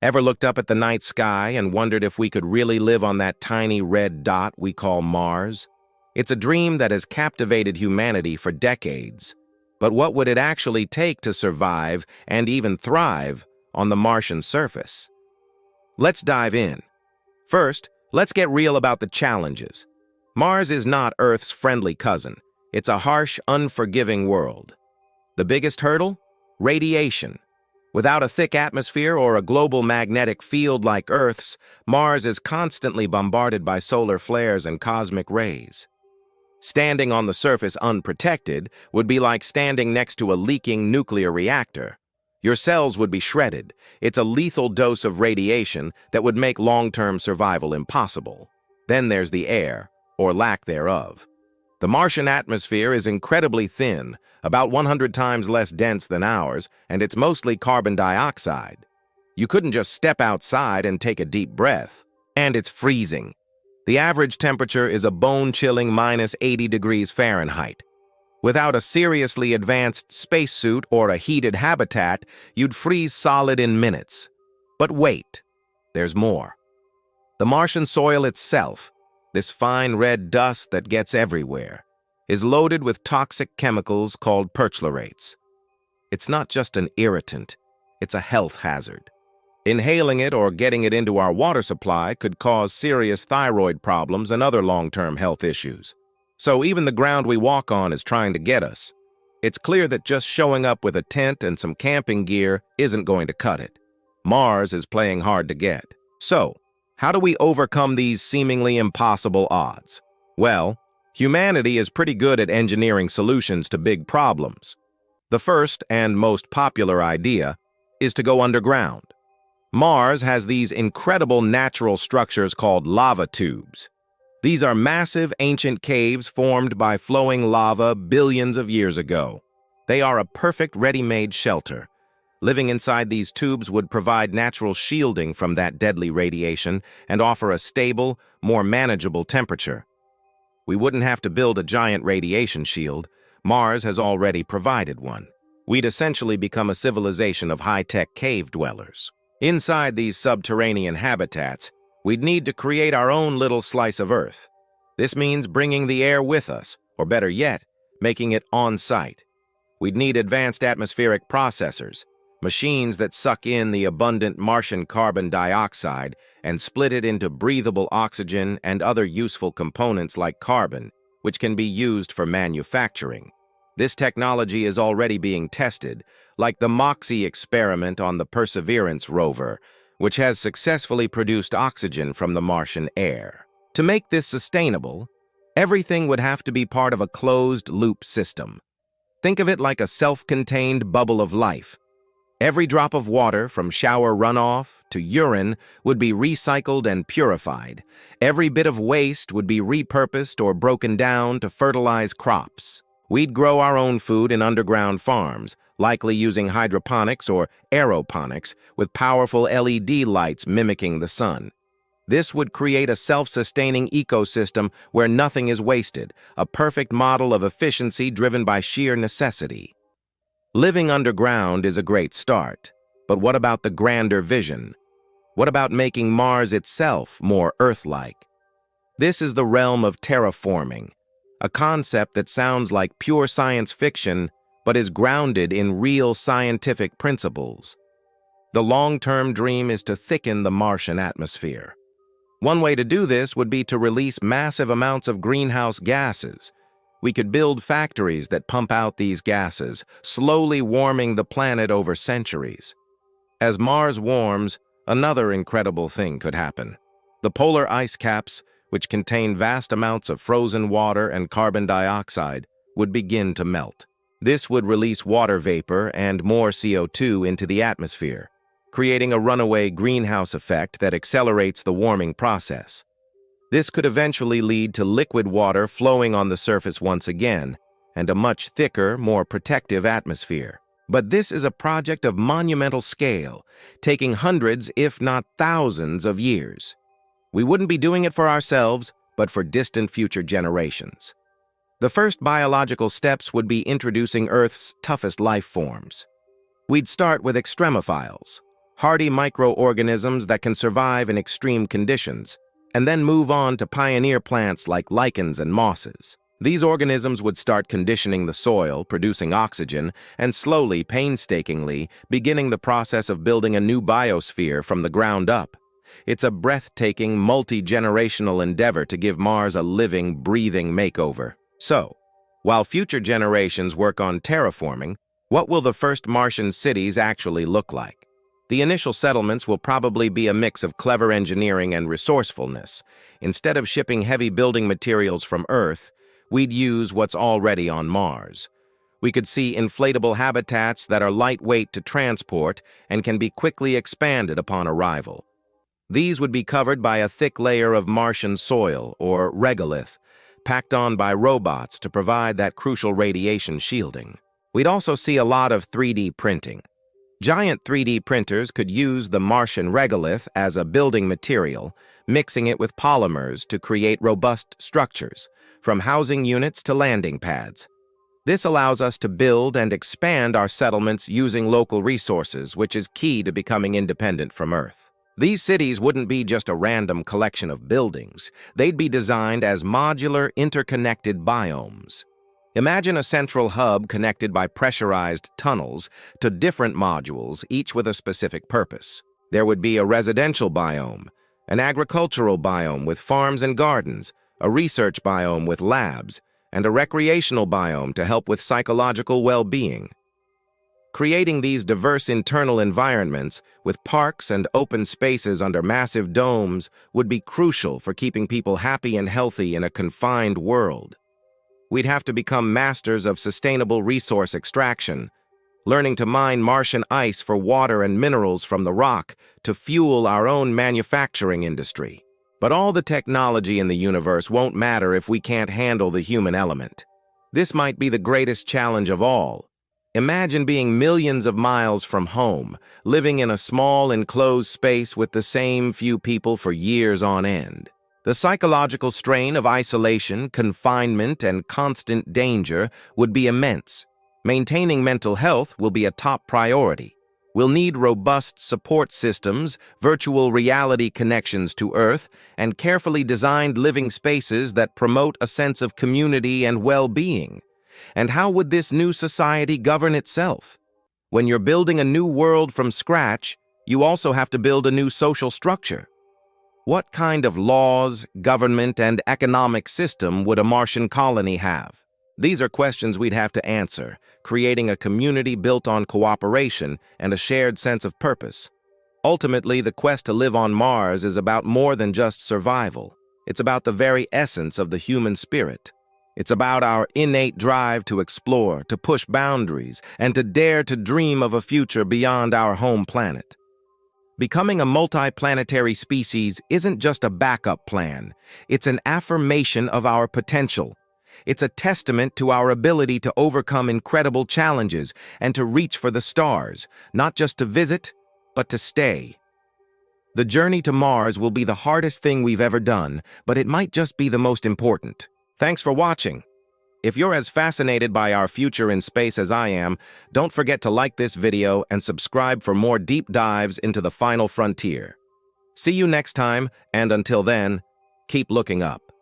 Ever looked up at the night sky and wondered if we could really live on that tiny red dot we call Mars? It's a dream that has captivated humanity for decades. But what would it actually take to survive and even thrive on the Martian surface? Let's dive in. First, let's get real about the challenges. Mars is not Earth's friendly cousin. It's a harsh, unforgiving world. The biggest hurdle? Radiation. Without a thick atmosphere or a global magnetic field like Earth's, Mars is constantly bombarded by solar flares and cosmic rays. Standing on the surface unprotected would be like standing next to a leaking nuclear reactor. Your cells would be shredded. It's a lethal dose of radiation that would make long-term survival impossible. Then there's the air, or lack thereof. The Martian atmosphere is incredibly thin, about 100 times less dense than ours, and it's mostly carbon dioxide. You couldn't just step outside and take a deep breath. And it's freezing. The average temperature is a bone-chilling -80 degrees Fahrenheit. Without a seriously advanced spacesuit or a heated habitat, you'd freeze solid in minutes. But wait, there's more. The Martian soil itself, this fine red dust that gets everywhere, is loaded with toxic chemicals called perchlorates. It's not just an irritant, it's a health hazard. Inhaling it or getting it into our water supply could cause serious thyroid problems and other long-term health issues. So even the ground we walk on is trying to get us. It's clear that just showing up with a tent and some camping gear isn't going to cut it. Mars is playing hard to get. So, how do we overcome these seemingly impossible odds? Well, humanity is pretty good at engineering solutions to big problems. The first and most popular idea is to go underground. Mars has these incredible natural structures called lava tubes. These are massive ancient caves formed by flowing lava billions of years ago. They are a perfect ready-made shelter. Living inside these tubes would provide natural shielding from that deadly radiation and offer a stable, more manageable temperature. We wouldn't have to build a giant radiation shield. Mars has already provided one. We'd essentially become a civilization of high-tech cave dwellers. Inside these subterranean habitats, we'd need to create our own little slice of Earth. This means bringing the air with us, or better yet, making it on-site. We'd need advanced atmospheric processors, machines that suck in the abundant Martian carbon dioxide and split it into breathable oxygen and other useful components like carbon, which can be used for manufacturing. This technology is already being tested, like the MOXIE experiment on the Perseverance rover, which has successfully produced oxygen from the Martian air. To make this sustainable, everything would have to be part of a closed-loop system. Think of it like a self-contained bubble of life. Every drop of water, from shower runoff to urine, would be recycled and purified. Every bit of waste would be repurposed or broken down to fertilize crops. We'd grow our own food in underground farms, likely using hydroponics or aeroponics, with powerful LED lights mimicking the sun. This would create a self-sustaining ecosystem where nothing is wasted, a perfect model of efficiency driven by sheer necessity. Living underground is a great start, but what about the grander vision? What about making Mars itself more Earth-like? This is the realm of terraforming, a concept that sounds like pure science fiction but is grounded in real scientific principles. The long-term dream is to thicken the Martian atmosphere. One way to do this would be to release massive amounts of greenhouse gases. We could build factories that pump out these gases, slowly warming the planet over centuries. As Mars warms, another incredible thing could happen. The polar ice caps, which contain vast amounts of frozen water and carbon dioxide, would begin to melt. This would release water vapor and more CO2 into the atmosphere, creating a runaway greenhouse effect that accelerates the warming process. This could eventually lead to liquid water flowing on the surface once again, and a much thicker, more protective atmosphere. But this is a project of monumental scale, taking hundreds, if not thousands, of years. We wouldn't be doing it for ourselves, but for distant future generations. The first biological steps would be introducing Earth's toughest life forms. We'd start with extremophiles, hardy microorganisms that can survive in extreme conditions, and then move on to pioneer plants like lichens and mosses. These organisms would start conditioning the soil, producing oxygen, and slowly, painstakingly, beginning the process of building a new biosphere from the ground up. It's a breathtaking, multi-generational endeavor to give Mars a living, breathing makeover. So, while future generations work on terraforming, what will the first Martian cities actually look like? The initial settlements will probably be a mix of clever engineering and resourcefulness. Instead of shipping heavy building materials from Earth, we'd use what's already on Mars. We could see inflatable habitats that are lightweight to transport and can be quickly expanded upon arrival. These would be covered by a thick layer of Martian soil, or regolith, packed on by robots to provide that crucial radiation shielding. We'd also see a lot of 3D printing. Giant 3D printers could use the Martian regolith as a building material, mixing it with polymers to create robust structures, from housing units to landing pads. This allows us to build and expand our settlements using local resources, which is key to becoming independent from Earth. These cities wouldn't be just a random collection of buildings. They'd be designed as modular, interconnected biomes. Imagine a central hub connected by pressurized tunnels to different modules, each with a specific purpose. There would be a residential biome, an agricultural biome with farms and gardens, a research biome with labs, and a recreational biome to help with psychological well-being. Creating these diverse internal environments, with parks and open spaces under massive domes, would be crucial for keeping people happy and healthy in a confined world. We'd have to become masters of sustainable resource extraction, learning to mine Martian ice for water and minerals from the rock to fuel our own manufacturing industry. But all the technology in the universe won't matter if we can't handle the human element. This might be the greatest challenge of all. Imagine being millions of miles from home, living in a small enclosed space with the same few people for years on end. The psychological strain of isolation, confinement, and constant danger would be immense. Maintaining mental health will be a top priority. We'll need robust support systems, virtual reality connections to Earth, and carefully designed living spaces that promote a sense of community and well-being. And how would this new society govern itself? When you're building a new world from scratch, you also have to build a new social structure. What kind of laws, government, and economic system would a Martian colony have? These are questions we'd have to answer, creating a community built on cooperation and a shared sense of purpose. Ultimately, the quest to live on Mars is about more than just survival. It's about the very essence of the human spirit. It's about our innate drive to explore, to push boundaries, and to dare to dream of a future beyond our home planet. Becoming a multi-planetary species isn't just a backup plan. It's an affirmation of our potential. It's a testament to our ability to overcome incredible challenges and to reach for the stars, not just to visit, but to stay. The journey to Mars will be the hardest thing we've ever done, but it might just be the most important. Thanks for watching. If you're as fascinated by our future in space as I am, don't forget to like this video and subscribe for more deep dives into the final frontier. See you next time, and until then, keep looking up.